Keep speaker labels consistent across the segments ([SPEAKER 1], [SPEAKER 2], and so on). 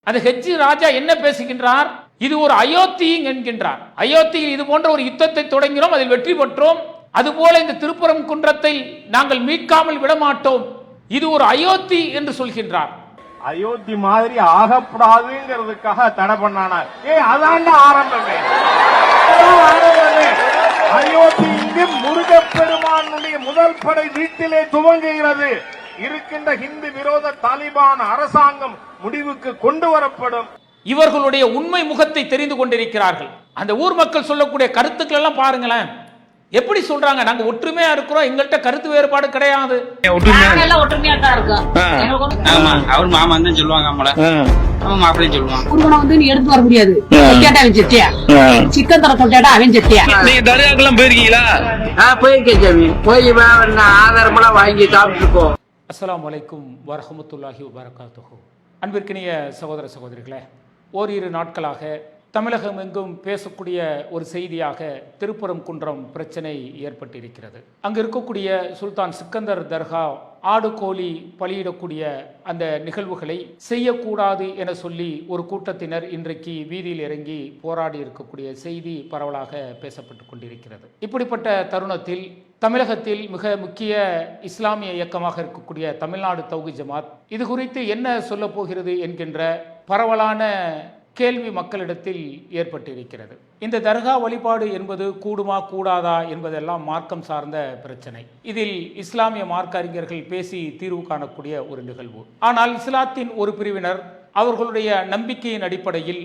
[SPEAKER 1] அந்த ஹெஜ்ஜி ராஜா என்ன பேசுகின்றார்? இது ஒரு அயோத்தி என்கின்றார். அயோத்தியில் இது போன்ற ஒரு யுத்தத்தை தொடங்கினோம், அதில் வெற்றி பெற்றோம். அதுபோல இந்த திருப்பரங்குன்றத்தை நாங்கள் மீட்காமல் விடமாட்டோம். இது ஒரு அயோத்தி என்று சொல்கின்றார்.
[SPEAKER 2] அயோத்தி மாதிரி ஆகப்படாதுங்கிறதுக்காக தடை பண்ணானார். அதாண்ட ஆரம்பமே. அயோத்தி இங்கு முருகப்பெருமானுடைய முதல் படை வீட்டிலே துவங்குகிறது. இருக்கின்ற ஹிந்து விரோத தாலிபான் அரசாங்கம் முடிவுக்கு கொண்டு வரப்படும்.
[SPEAKER 1] இவர்களுடைய உண்மை முகத்தை தெரிந்து கொண்டிருக்கிறார்கள். அந்த ஊர் மக்கள் சொல்லக்கூடிய கருத்துக்கள் எல்லாம் பாருங்களேன், எப்படி சொல்றாங்க? நாங்க ஒற்றுமையா இருக்கிறோம், எங்கள்கிட்ட கருத்து வேறுபாடு கிடையாது.
[SPEAKER 3] ஒற்றுமையா தான் இருக்கும்.
[SPEAKER 4] அவர் மாமா தான் சொல்லுவாங்க, மாப்பிள்ளையும் சொல்லுவாங்க.
[SPEAKER 3] குருவனை வந்து நீ எடுத்து வர முடியாது. அவன் செட்டியா சிக்கன் தர சொல்லிட்டா அவன் செட்டியா.
[SPEAKER 4] நீங்க தர்காக்கெல்லாம் போயிருக்கீங்களா?
[SPEAKER 3] போயிருக்கேன் சாமி. போய் ஆதாரமெல்லாம் வாங்கி சாப்பிட்டுருக்கோம்.
[SPEAKER 1] அஸ்ஸலாமு அலைக்கும் வரஹ்மத்துல்லாஹி வபரகாத்துஹு. அன்பிற்கினிய சகோதர சகோதரிகளே, ஓரிரு நாட்களாக தமிழகம் எங்கும் பேசக்கூடிய ஒரு செய்தியாக திருப்பரங்குன்றம் பிரச்சனை ஏற்பட்டிருக்கிறது. அங்கு இருக்கக்கூடிய சுல்தான் சிக்கந்தர் தர்கா ஆடு கோழி பலியிடக்கூடிய அந்த நிகழ்வுகளை செய்யக்கூடாது என சொல்லி ஒரு கூட்டத்தினர் இன்றைக்கு வீதியில் இறங்கி போராடி இருக்கக்கூடிய செய்தி பரவலாக பேசப்பட்டு கொண்டிருக்கிறது. இப்படிப்பட்ட தருணத்தில் தமிழகத்தில் மிக முக்கிய இஸ்லாமிய இயக்கமாக இருக்கக்கூடிய தமிழ்நாடு தௌஹீத் ஜமாத் இது குறித்து என்ன சொல்ல போகிறது என்கின்ற பரவலான கேள்வி மக்களிடத்தில் ஏற்பட்டிருக்கிறது. இந்த தர்கா வழிபாடு என்பது கூடுமா கூடாதா என்பதெல்லாம் மார்க்கம் சார்ந்த பிரச்சனை. இதில் இஸ்லாமிய மார்க்க அறிஞர்கள் பேசி தீர்வு காணக்கூடிய ஒரு நிகழ்வு. ஆனால் இஸ்லாத்தின் ஒரு பிரிவினர் அவர்களுடைய நம்பிக்கையின் அடிப்படையில்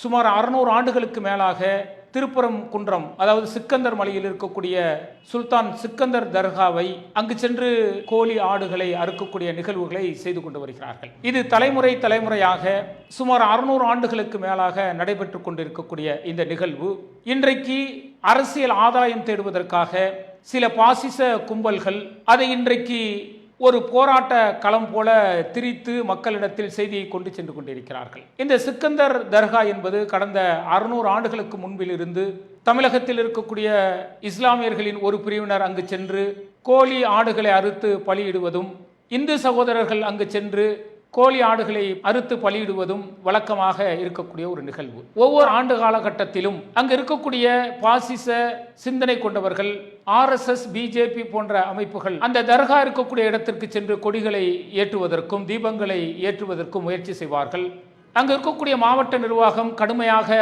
[SPEAKER 1] சுமார் 600 ஆண்டுகளுக்கு மேலாக திருப்பரங்குன்றம், அதாவது சிக்கந்தர் மலையில் இருக்கக்கூடிய சுல்தான் சிக்கந்தர் தர்காவை அங்கு சென்று கோழி ஆடுகளை அறுக்கக்கூடிய நிகழ்வுகளை செய்து கொண்டு வருகிறார்கள். இது தலைமுறையாக சுமார் 600 ஆண்டுகளுக்கு மேலாக நடைபெற்று கொண்டிருக்கக்கூடிய இந்த நிகழ்வு இன்றைக்கு அரசியல் ஆதாயம் தேடுவதற்காக சில பாசிச கும்பல்கள் அதை இன்றைக்கு ஒரு போராட்ட களம் போல திரித்து மக்களிடத்தில் செய்தியை கொண்டு சென்று கொண்டிருக்கிறார்கள். இந்த சிக்கந்தர் தர்கா என்பது கடந்த 600 ஆண்டுகளுக்கு முன்பிலிருந்து தமிழகத்தில் இருக்கக்கூடிய இஸ்லாமியர்களின் ஒரு பிரிவினர் அங்கு சென்று கோழி ஆடுகளை அறுத்து பலியிடுவதும், இந்து சகோதரர்கள் அங்கு சென்று கோழி ஆடுகளை அறுத்து பலியிடுவதும் வழக்கமாக இருக்கக்கூடிய ஒரு நிகழ்வு. ஒவ்வொரு ஆண்டு காலகட்டத்திலும் அங்கு இருக்கக்கூடிய பாசிச சிந்தனை கொண்டவர்கள், RSS, BJP போன்ற அமைப்புகள் அந்த தர்கா இருக்கக்கூடிய இடத்திற்கு சென்று கொடிகளை ஏற்றுவதற்கும் தீபங்களை ஏற்றுவதற்கும் முயற்சி செய்வார்கள். அங்கு இருக்கக்கூடிய மாவட்ட நிர்வாகம் கடுமையாக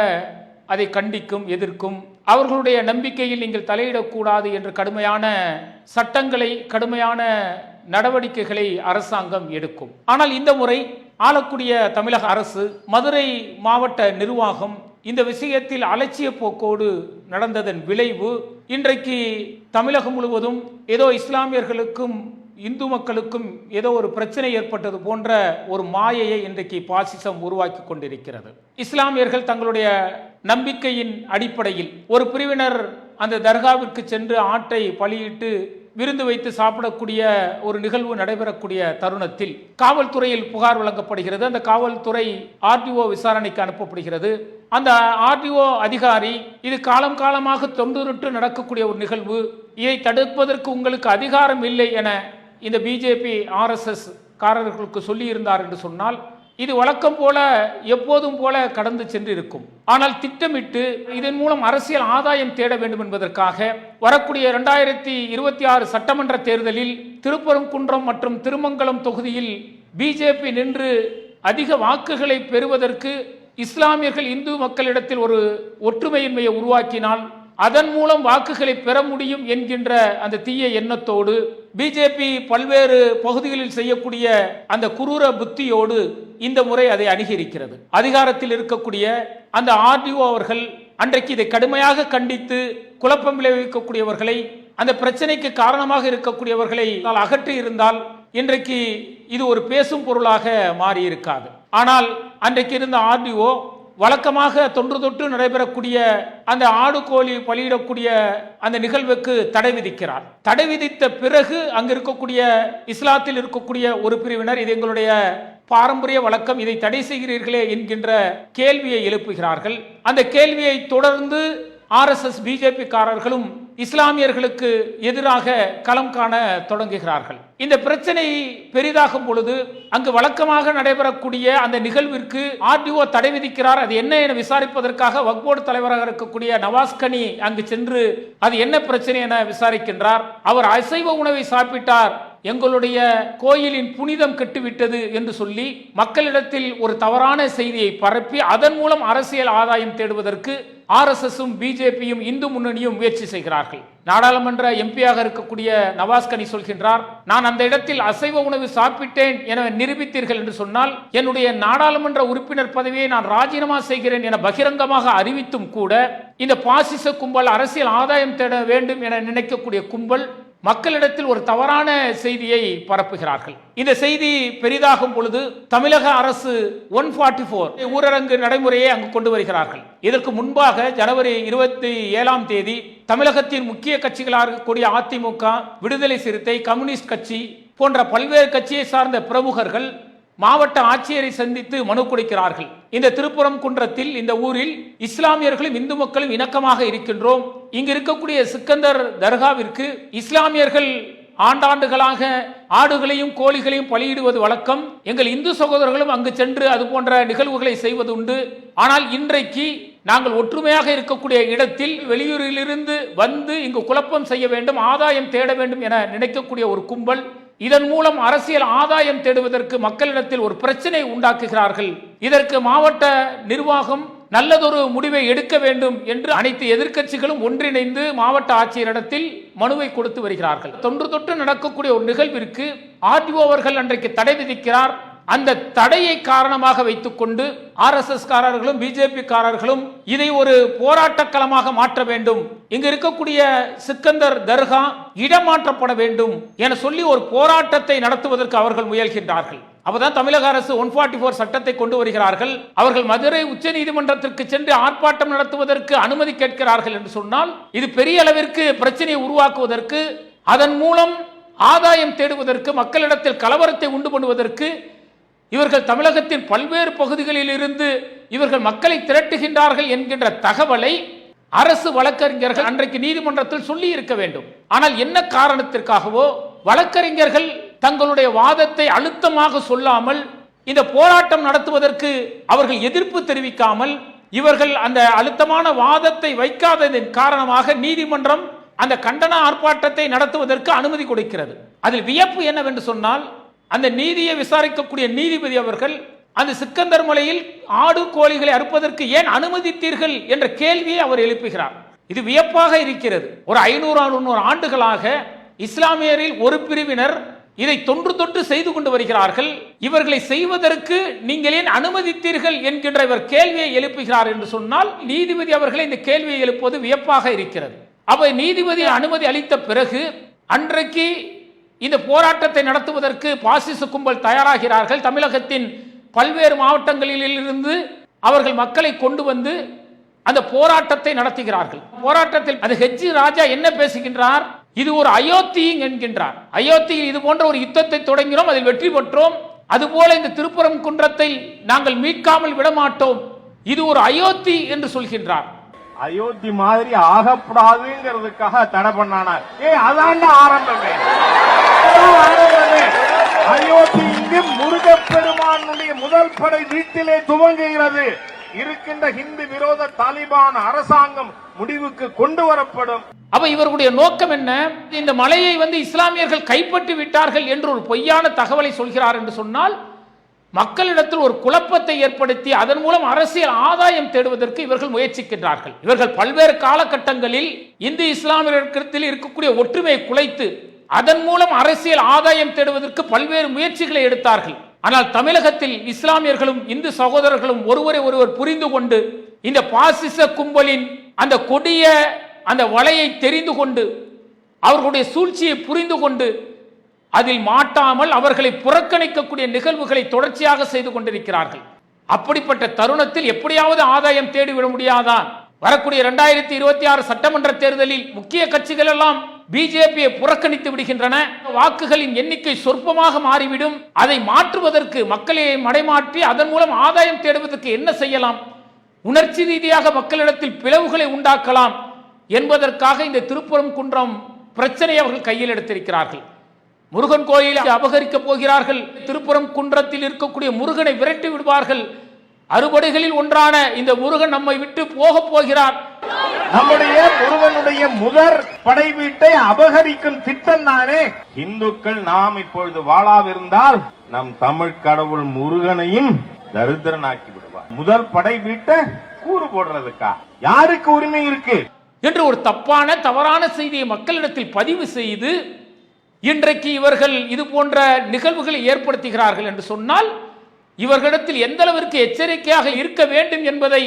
[SPEAKER 1] அதை கண்டிக்கும், எதிர்க்கும். அவர்களுடைய நம்பிக்கையில் நீங்கள் தலையிடக்கூடாது என்று கடுமையான சட்டங்களை, கடுமையான நடவடிக்கைகளை அரசாங்கம் எடுக்கும். ஆனால் இந்த முறை ஆளக்கூடிய தமிழக அரசு, மதுரை மாவட்ட நிர்வாகம் இந்த விஷயத்தில் அலட்சிய போக்கோடு நடந்ததன் விளைவு இன்றைக்கு தமிழகம் முழுவதும் ஏதோ இஸ்லாமியர்களுக்கும் இந்து மக்களுக்கும் ஏதோ ஒரு பிரச்சனை ஏற்பட்டது போன்ற ஒரு மாயையை இன்றைக்கு பாசிசம் உருவாக்கி கொண்டிருக்கிறது. இஸ்லாமியர்கள் தங்களுடைய நம்பிக்கையின் அடிப்படையில் ஒரு பிரிவினர் அந்த தர்காவிற்கு சென்று ஆட்டை பலியிட்டு விருந்து வைத்து சாப்பிடக்கூடிய ஒரு நிகழ்வு நடைபெறக்கூடிய தருணத்தில் காவல்துறையில் புகார் வழங்கப்படுகிறது. அந்த காவல்துறை RDO விசாரணைக்கு அனுப்பப்படுகிறது. அந்த RDO அதிகாரி, இது காலமாக தொன்றுட்டு நடக்கக்கூடிய ஒரு நிகழ்வு, இதை தடுப்பதற்கு உங்களுக்கு அதிகாரம் இல்லை என இந்த BJP RSS காரர்களுக்கு சொல்லி இருந்தார் என்று சொன்னால் இது வழக்கம் போல எப்போதும் போல கடந்து சென்று இருக்கும். ஆனால் திட்டமிட்டு இதன் மூலம் அரசியல் ஆதாயம் தேட வேண்டும் என்பதற்காக வரக்கூடிய 2026 சட்டமன்ற தேர்தலில் திருப்பரங்குன்றம் மற்றும் திருமங்கலம் தொகுதியில் BJP நின்று அதிக வாக்குகளை பெறுவதற்கு இஸ்லாமியர்கள் இந்து மக்களிடத்தில் ஒரு ஒற்றுமையின்மையை உருவாக்கினால் அதன் மூலம் வாக்குகளை பெற முடியும் என்கின்ற அந்த தீய எண்ணத்தோடு BJP பல்வேறு பகுதிகளில் செய்யக்கூடிய அந்த குரூர புத்தியோடு இந்த முறை அதை அணுகியிருக்கிறது. அதிகாரத்தில் இருக்கக்கூடிய அந்த RDO அவர்கள் அன்றைக்கு இதை கடுமையாக கண்டித்து குழப்பம் விளைவிக்கக்கூடியவர்களை, அந்த பிரச்சனைக்கு காரணமாக இருக்கக்கூடியவர்களை அகற்றி இருந்தால் இன்றைக்கு இது ஒரு பேசும் பொருளாக மாறியிருக்காது. ஆனால் அன்றைக்கு இருந்த RDO வழக்கமாக தொன்று நடைபெறக்கூடிய அந்த ஆடு கோழி பலியிடக்கூடிய அந்த நிகழ்வுக்கு தடை விதிக்கிறார். தடை விதித்த பிறகு அங்கு இருக்கக்கூடிய இஸ்லாத்தில் இருக்கக்கூடிய ஒரு பிரிவினர், இது எங்களுடைய பாரம்பரிய வழக்கம், இதை தடை செய்கிறீர்களே என்கின்ற கேள்வியை எழுப்புகிறார்கள். அந்த கேள்வியை தொடர்ந்து RSS BJP காரர்களும் இஸ்லாமியர்களுக்கு எதிராக களம் காண தொடங்குகிறார்கள். இந்த பிரச்சனை பெரிதாகும் பொழுது அங்கு வழக்கமாக நடைபெறக்கூடிய அந்த நிகழ்விற்கு ஆர்டிஓ தடை விதிக்கிறார். அது என்ன என விசாரிப்பதற்காக வக்ஃப் போர்டு தலைவராக இருக்கக்கூடிய நவாஸ்கனி அங்கு சென்று அது என்ன பிரச்சனை என விசாரிக்கின்றார். அவர் அசைவ உணவை சாப்பிட்டார், எங்களுடைய கோயிலின் புனிதம் கெட்டுவிட்டது என்று சொல்லி மக்களிடத்தில் ஒரு தவறான செய்தியை பரப்பி அதன் மூலம் அரசியல் ஆதாயம் தேடுவதற்கு ஆர்எஸ்எஸும் பிஜேபியும் இந்து முன்னணியும் முயற்சி செய்கிறார்கள். நாடாளுமன்ற எம்பியாக இருக்கக்கூடிய நவாஸ்கனி சொல்கின்றார், நான் அந்த இடத்தில் அசைவ உணவு சாப்பிட்டேன் என நிரூபித்தீர்கள் என்று சொன்னால் என்னுடைய நாடாளுமன்ற உறுப்பினர் பதவியை நான் ராஜினாமா செய்கிறேன் என பகிரங்கமாக அறிவித்தும் கூட இந்த பாசிச கும்பல் அரசியல் ஆதாயம் தேட வேண்டும் என நினைக்கக்கூடிய கும்பல் மக்களிடத்தில் ஒரு தவறான செய்தியை பரப்புகிறார்கள். இந்த செய்தி பெரிதாகும் பொழுது தமிழக அரசு 144 ஊரடங்கு நடைமுறையை அங்கு கொண்டு வருகிறார்கள். இதற்கு முன்பாக ஜனவரி 27ஆம் தேதி தமிழகத்தின் முக்கிய கட்சிகளாக இருக்கக்கூடிய அதிமுக, விடுதலை சிறுத்தை, கம்யூனிஸ்ட் கட்சி போன்ற பல்வேறு கட்சியை சார்ந்த பிரமுகர்கள் மாவட்ட ஆட்சியரை சந்தித்து மனு கொடுக்கிறார்கள். இந்த திருப்புரம் குன்றத்தில் இந்த ஊரில் இஸ்லாமியர்களும் இந்து மக்களும் இணக்கமாக இருக்கின்றோம். இங்கு இருக்கக்கூடிய சிக்கந்தர் தர்காவிற்கு இஸ்லாமியர்கள் ஆண்டாண்டுகளாக ஆடுகளையும் கோழிகளையும் பலியிடுவது வழக்கம். எங்கள் இந்து சகோதரர்களும் அங்கு சென்று அது போன்ற நிகழ்வுகளை செய்வது உண்டு. ஆனால் இன்றைக்கு நாங்கள் ஒற்றுமையாக இருக்கக்கூடிய இடத்தில் வெளியூரிலிருந்து வந்து இங்கு குழப்பம் செய்ய வேண்டும், ஆதாயம் தேட வேண்டும் என நினைக்கக்கூடிய ஒரு கும்பல் இதன் மூலம் அரசியல் ஆதாயம் தேடுவதற்கு மக்களிடத்தில் ஒரு பிரச்சனை உண்டாக்குகிறார்கள். இதற்கு மாவட்ட நிர்வாகம் நல்லதொரு முடிவை எடுக்க வேண்டும் என்று அனைத்து எதிர்க்கட்சிகளும் ஒன்றிணைந்து மாவட்ட ஆட்சியரிடத்தில் மனுவை கொடுத்து வருகிறார்கள். தொன்று தொட்டு நடக்கக்கூடிய ஒரு நிகழ்விற்கு ஆர்டிஓ அவர்கள் அன்றைக்கு தடை விதிக்கிறார். அந்த தடையை காரணமாக வைத்துக் கொண்டு ஆர்எஸ்எஸ் காரர்களும் பிஜேபி காரர்களும் இதை ஒரு போராட்ட களமாக மாற்ற வேண்டும், இங்கு இருக்கக்கூடிய சிக்கந்தர் தர்கா இடமாற்றப்பட வேண்டும் என சொல்லி ஒரு போராட்டத்தை நடத்துவதற்கு அவர்கள் முயல்கின்றார்கள். அப்பதான் தமிழக அரசு 144 சட்டத்தை கொண்டு வருகிறார்கள். அவர்கள் மதுரை உச்ச நீதிமன்றத்திற்கு சென்று ஆர்ப்பாட்டம் நடத்துவதற்கு அனுமதி கேட்கிறார்கள் என்று சொன்னால் இது பெரிய அளவிற்கு பிரச்சனையை உருவாக்குவதற்கு, அதன் மூலம் ஆதாயம் தேடுவதற்கு, மக்களிடத்தில் கலவரத்தை உண்டு பண்ணுவதற்கு இவர்கள் தமிழகத்தின் பல்வேறு பகுதிகளில் இருந்து இவர்கள் மக்களை திரட்டுகின்றார்கள் என்கின்ற தகவலை அரசு வழக்கறிஞர்கள் அன்றைக்கு நீதிமன்றத்தில் சொல்லி இருக்க வேண்டும். ஆனால் என்ன காரணத்திற்காகவோ வழக்கறிஞர்கள் தங்களுடைய வாதத்தை அழுத்தமாக சொல்லாமல் இந்த போராட்டம் நடத்துவதற்கு அவர்கள் எதிர்ப்பு தெரிவிக்காமல் இவர்கள் அந்த அழுத்தமான வாதத்தை வைக்காததன் காரணமாக நீதிமன்றம் அந்த கண்டன ஆர்ப்பாட்டத்தை நடத்துவதற்கு அனுமதி கொடுக்கிறது. அதில் வியப்பு என்னவென்று சொன்னால், அந்த நீதியை விசாரிக்கக்கூடிய நீதிபதி அவர்கள் அந்த சிக்கந்தர் மலையில் ஆடு கோழிகளை அறுப்பதற்கு ஏன் அனுமதித்தீர்கள் என்ற கேள்வியை அவர் எழுப்புகிறார். இது வியப்பாக இருக்கிறது. ஒரு 500-600 ஆண்டுகளாக இஸ்லாமியரில் ஒரு பிரிவினர் இதை தொன்று தொட்டு செய்து கொண்டு வருகிறார்கள். இவர்களை செய்வதற்கு நீங்கள் ஏன் அனுமதித்தீர்கள் என்கின்ற இவர் கேள்வியை எழுப்புகிறார் என்று சொன்னால் நீதிபதி அவர்களை இந்த கேள்வியை எழுப்புவது வியப்பாக இருக்கிறது. அப்ப நீதிபதி அனுமதி அளித்த பிறகு அன்றைக்கு இந்த போராட்டத்தை நடத்துவதற்கு பாசிச கும்பல் தயாராகிறார்கள். தமிழகத்தின் பல்வேறு மாவட்டங்களில் இருந்து அவர்கள் மக்களை கொண்டு வந்து அந்த போராட்டத்தை நடத்துகிறார்கள். போராட்டத்தில் அது ஹெச்சி ராஜா என்ன பேசுகின்றார்? இது ஒரு அயோத்தி என்கின்றார். அயோத்தியில் இது போன்ற ஒரு யுத்தத்தை தொடங்கினோம், அதில் வெற்றி பெற்றோம். அதுபோல இந்த திருப்புரம் குன்றத்தை நாங்கள் மீட்காமல் விடமாட்டோம், இது ஒரு அயோத்தி என்று சொல்கின்றார்.
[SPEAKER 2] அயோத்தி மாதிரி ஆகப்படாதுங்கிறதுக்காக தடை பண்ணானா? அதாண்ட ஆரம்பமே. அயோத்தி இங்கு முருகப்பெருமானுடைய முதல் படை வீட்டிலே துவங்குகிறது. இருக்கின்ற ஹிந்து விரோத தாலிபான் அரசாங்கம் முடிவுக்கு கொண்டு வரப்படும்.
[SPEAKER 1] அப்ப இவர்களுடைய நோக்கம் என்ன? இந்த மலையை இஸ்லாமியர்கள் கைப்பற்றி விட்டார்கள் என்று ஒரு பொய்யான தகவலை சொல்கிறார் என்று சொன்னால் மக்களிடத்தில் ஒரு குழப்பத்தை ஏற்படுத்தி அதன் மூலம் அரசியல் ஆதாயம் தேடுவதற்கு இவர்கள் முயற்சிக்கின்றார்கள். இவர்கள் பல்வேறு காலகட்டங்களில் இந்து இஸ்லாமியர்களிடத்தில் இருக்கக்கூடிய ஒற்றுமையை குலைத்து அதன் மூலம் அரசியல் ஆதாயம் தேடுவதற்கு பல்வேறு முயற்சிகளை எடுத்தார்கள். ஆனால் தமிழகத்தில் இஸ்லாமியர்களும் இந்து சகோதரர்களும் ஒருவரை ஒருவர் புரிந்து கொண்டு இந்த பாசிச கும்பலின் அந்த கொடிய அந்த வலையை தெரிந்து கொண்டு அவர்களுடைய சூழ்ச்சியை புரிந்து கொண்டு அதில் மாட்டாமல் அவர்களை புறக்கணிக்கக்கூடிய நிகழ்வுகளை தொடர்ச்சியாக செய்து கொண்டிருக்கிறார்கள். அப்படிப்பட்ட தருணத்தில் எப்படியாவது ஆதாயம் தேடிவிட முடியாதா? வரக்கூடிய 2026 சட்டமன்ற தேர்தலில் முக்கிய கட்சிகள் எல்லாம் பிஜேபியை புறக்கணித்து விடுகின்றன. வாக்குகளின் எண்ணிக்கை சொற்பமாக மாறிவிடும். அதை மாற்றுவதற்கு மக்களை மடைமாற்றி அதன் மூலம் ஆதாயம் தேடுவதற்கு என்ன செய்யலாம்? உணர்ச்சி ரீதியாக மக்களிடத்தில் பிளவுகளை உண்டாக்கலாம். என்பதற்காக இந்த திருப்பரங்குன்றம் பிரச்சனையை அவர்கள் கையில் எடுத்திருக்கிறார்கள். முருகன் கோயிலை அபகரிக்கப் போகிறார்கள், திருப்பரங்குன்றத்தில் இருக்கக்கூடிய முருகனை விரட்டி விடுவார்கள், அறுபடைகளில் ஒன்றான இந்த முருகன் நம்மை விட்டு போக போகிறார்.
[SPEAKER 2] நம்முடைய முருகனுடைய முதற் படை வீட்டை அபகரிக்கும் திட்டம் தானே. இந்துக்கள் நாம் இப்பொழுது வாழாவிருந்தால் நம் தமிழ் கடவுள் முருகனையும் தரித்திரனாக்கி விடுவார். முதல் படை வீட்டை கூறு போடுறதுக்கா யாருக்கு உரிமை இருக்கு
[SPEAKER 1] என்று ஒரு தவறான செய்தியை மக்களிடத்தில் பதிவு செய்து இன்றைக்கு இவர்கள் இது போன்ற நிகழ்வுகளை ஏற்படுத்துகிறார்கள் என்று சொன்னால் இவர்களிடத்தில் எந்த அளவிற்கு எச்சரிக்கையாக இருக்க வேண்டும் என்பதை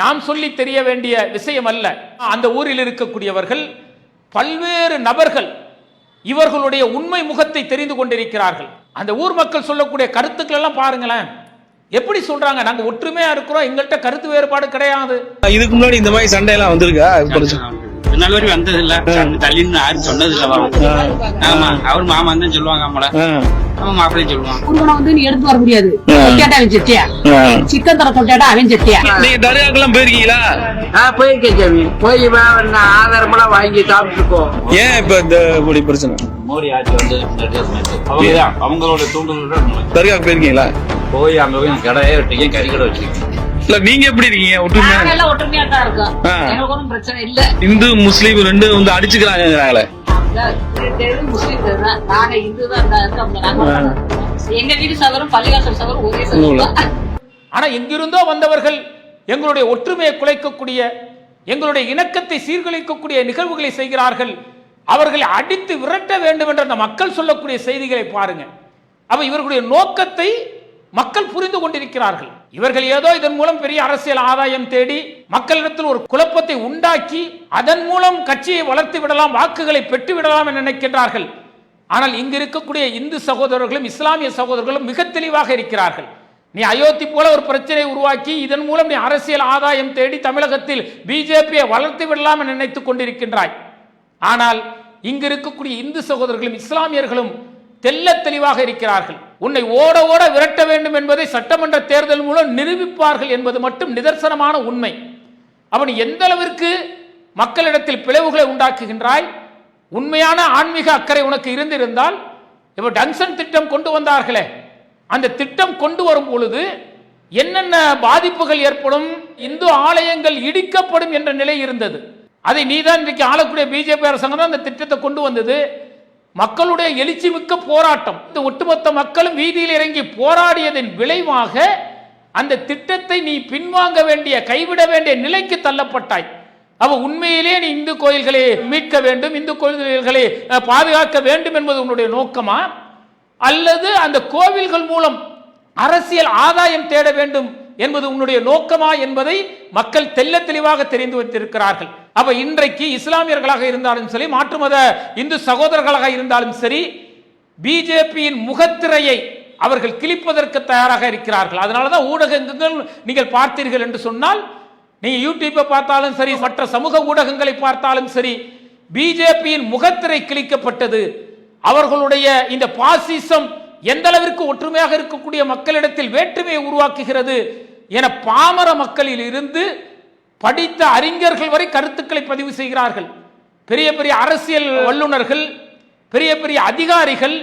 [SPEAKER 1] நாம் சொல்லி தெரிய வேண்டிய விஷயம் அல்ல. அந்த ஊரில் இருக்கக்கூடியவர்கள் பல்வேறு நபர்கள் இவர்களுடைய உண்மை முகத்தை தெரிந்து கொண்டிருக்கிறார்கள். அந்த ஊர் மக்கள் சொல்லக்கூடிய கருத்துக்கள் எல்லாம் பாருங்களேன், எப்படி சொல்றாங்க, நாங்க ஒற்றுமையா இருக்கிறோம், எங்கள்கிட்ட கருத்து வேறுபாடு கிடையாது.
[SPEAKER 5] இதுக்கு முன்னாடி இந்த மாதிரி சண்டை எல்லாம் வந்திருக்கா?
[SPEAKER 4] நல்ல வரைக்கும் வந்தது இல்ல, தள்ளின்னு யாரும் சொன்னது இல்ல. ஆமா, அவர் மாமா தான் சொல்லுவாங்க, நம்மள அவன் மாப்பிள்ளையும் சொல்லுவான்.
[SPEAKER 3] முருகனை வந்து நீ எடுத்து வர முடியாது, தொட்டாட்டா அவன் செட்டியா, சிக்கன் தர தொட்டாட்டா அவன் செட்டியா.
[SPEAKER 5] நீங்க தர்காக்கெல்லாம் போயிருக்கீங்களா?
[SPEAKER 6] போயிருக்கேன் சாமி, போய் ஆதாரமெல்லாம் வாங்கி சாப்பிட்டுருக்கோம்.
[SPEAKER 5] ஏன் இப்ப இந்த இப்படி பிரச்சனை?
[SPEAKER 7] மோடி ஆட்சி வந்து அவங்களோட தூண்டுதல்
[SPEAKER 5] தர்காக்கு போயிருக்கீங்களா?
[SPEAKER 7] போய் அங்க போய் கடையே வெட்டிங்க, கறி கடை வச்சிருக்கீங்க.
[SPEAKER 5] இல்ல நீங்க எப்படி இருக்கீங்க? ஒற்றுமையா?
[SPEAKER 3] நாங்க ஒற்றுமையா தான் இருக்கோம், எங்களுக்கு ஒன்றும் பிரச்சனை இல்ல.
[SPEAKER 5] இந்து முஸ்லீம் ரெண்டு வந்து அடிச்சுக்கிறாங்களே.
[SPEAKER 3] முஸ்லீம் தான், நாங்க இந்து தான். எங்க வீட்டு சகோதரம் பள்ளிவாசல் சகோதரம் ஒரே சகோதரம்.
[SPEAKER 1] ஆனா எங்கிருந்தோ வந்தவர்கள் எங்களுடைய ஒற்றுமையை குலைக்கக்கூடிய, எங்களுடைய இணக்கத்தை சீர்குலைக்கக்கூடிய நிகழ்வுகளை செய்கிறார்கள். அவர்களை அடித்து விரட்ட வேண்டும் என்ற அந்த மக்கள் சொல்லக்கூடிய செய்திகளை பாருங்க. அப்ப இவர்களுடைய நோக்கத்தை மக்கள் புரிந்து கொண்டிருக்கிறார்கள். இவர்கள் ஏதோ இதன் மூலம் பெரிய அரசியல் ஆதாயம் தேடி மக்களிடத்தில் ஒரு குழப்பத்தை உண்டாக்கி அதன் மூலம் கட்சியை வளர்த்து விடலாம், வாக்குகளை பெற்று விடலாம் என நினைக்கின்றார்கள். ஆனால் இங்கு இருக்கக்கூடிய இந்து சகோதரர்களும் இஸ்லாமிய சகோதரர்களும் மிக தெளிவாக இருக்கிறார்கள். நீ அயோத்தி போல ஒரு பிரச்சனை உருவாக்கி இதன் மூலம் நீ அரசியல் ஆதாயம் தேடி தமிழகத்தில் பிஜேபியை வளர்த்து விடலாம் என நினைத்துக் கொண்டிருக்கின்றாய். ஆனால் இங்கு இருக்கக்கூடிய இந்து சகோதரர்களும் இஸ்லாமியர்களும் தெல்ல தெளிவாக இருக்கிறார்கள். உன்னை ஓட ஓட விரட்ட வேண்டும் என்பதை சட்டமன்ற தேர்தல் மூலம் நிரூபிப்பார்கள் என்பது மட்டும் நிதர்சனமான உண்மை. அவன் எந்த அளவிற்கு மக்களிடத்தில் பிளவுகளை உண்டாக்குகின்றாய். உண்மையான ஆன்மீக அக்கறை உனக்கு இருந்திருந்தால் இப்ப டங்ஷன் திட்டம் கொண்டு வந்தார்களே, அந்த திட்டம் கொண்டு வரும் பொழுது என்னென்ன பாதிப்புகள் ஏற்படும், இந்து ஆலயங்கள் இடிக்கப்படும் என்ற நிலை இருந்தது. அதை நீதான் இன்றைக்கு ஆளக்கூடிய பிஜேபி அரசாங்கம் தான் அந்த திட்டத்தை கொண்டு வந்தது. மக்களுடைய எழுச்சி மிக்க போராட்டம், இந்த ஒட்டுமொத்த மக்களும் வீதியில் இறங்கி போராடியதன் விளைவாக அந்த திட்டத்தை நீ பின்வாங்க வேண்டிய, கைவிட வேண்டிய நிலைக்கு தள்ளப்பட்டாய். அவ உண்மையிலே நீ இந்து கோயில்களை மீட்க வேண்டும், இந்து கோயில்களை பாதுகாக்க வேண்டும் என்பது உன்னுடைய நோக்கமா, அல்லது அந்த கோவில்கள் மூலம் அரசியல் ஆதாயம் தேட வேண்டும் என்பது உன்னுடைய நோக்கமா என்பதை மக்கள் தெல்ல தெளிவாக தெரிந்து வைத்திருக்கிறார்கள். அப்ப இன்றைக்கு இஸ்லாமியர்களாக இருந்தாலும் சரி, மாற்று மத இந்து சகோதரர்களாக இருந்தாலும் சரி, பிஜேபியின் முகத்திரையை அவர்கள் கிழிப்பதற்கு தயாராக இருக்கிறார்கள். அதனாலதான் ஊடகங்கள் நீங்கள் பார்த்தீர்கள் என்று சொன்னால், நீங்க யூடியூப்பை பார்த்தாலும் சரி, மற்ற சமூக ஊடகங்களை பார்த்தாலும் சரி, பிஜேபியின் முகத்திரை கிழிக்கப்பட்டது. அவர்களுடைய இந்த பாசிசம் எந்த அளவிற்கு ஒற்றுமையாக இருக்கக்கூடிய மக்களிடத்தில் வேற்றுமையை உருவாக்குகிறது என பாமர மக்களில் இருந்து படித்த அறிஞர்கள் வரை கருத்துக்களை பதிவு செய்கிறார்கள். பெரிய பெரிய அரசியல் வல்லுநர்கள், பெரிய பெரிய அதிகாரிகள்,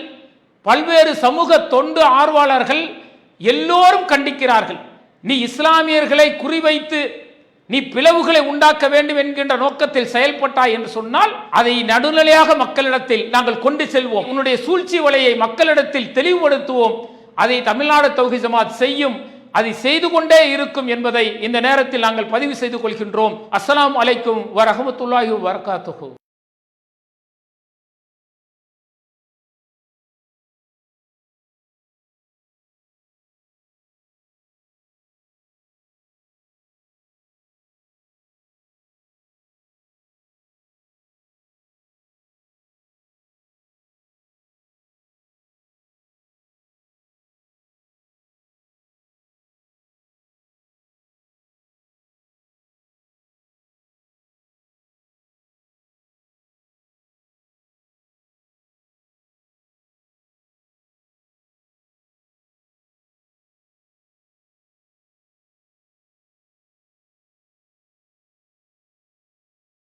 [SPEAKER 1] பல்வேறு சமூக தொண்டு ஆர்வலர்கள் எல்லோரும் கண்டிக்கிறார்கள். நீ இஸ்லாமியர்களை குறிவைத்து நீ பிளவுகளை உண்டாக்க வேண்டும் என்கின்ற நோக்கத்தில் செயல்பட்டாய் என்று சொன்னால் அதை நடுநிலையாக மக்களிடத்தில் நாங்கள் கொண்டு செல்வோம். உன்னுடைய சூழ்ச்சி வலையை மக்களிடத்தில் தெளிவுபடுத்துவோம். அதை தமிழ்நாடு தௌஹீத் ஜமாத் செய்யும், அதை செய்து கொண்டே இருக்கும் என்பதை இந்த நேரத்தில் நாங்கள் பதிவு செய்து கொள்கின்றோம். அஸ்ஸலாமு அலைக்கும் வரஹ்மத்துல்லாஹி வபரகாத்துஹு.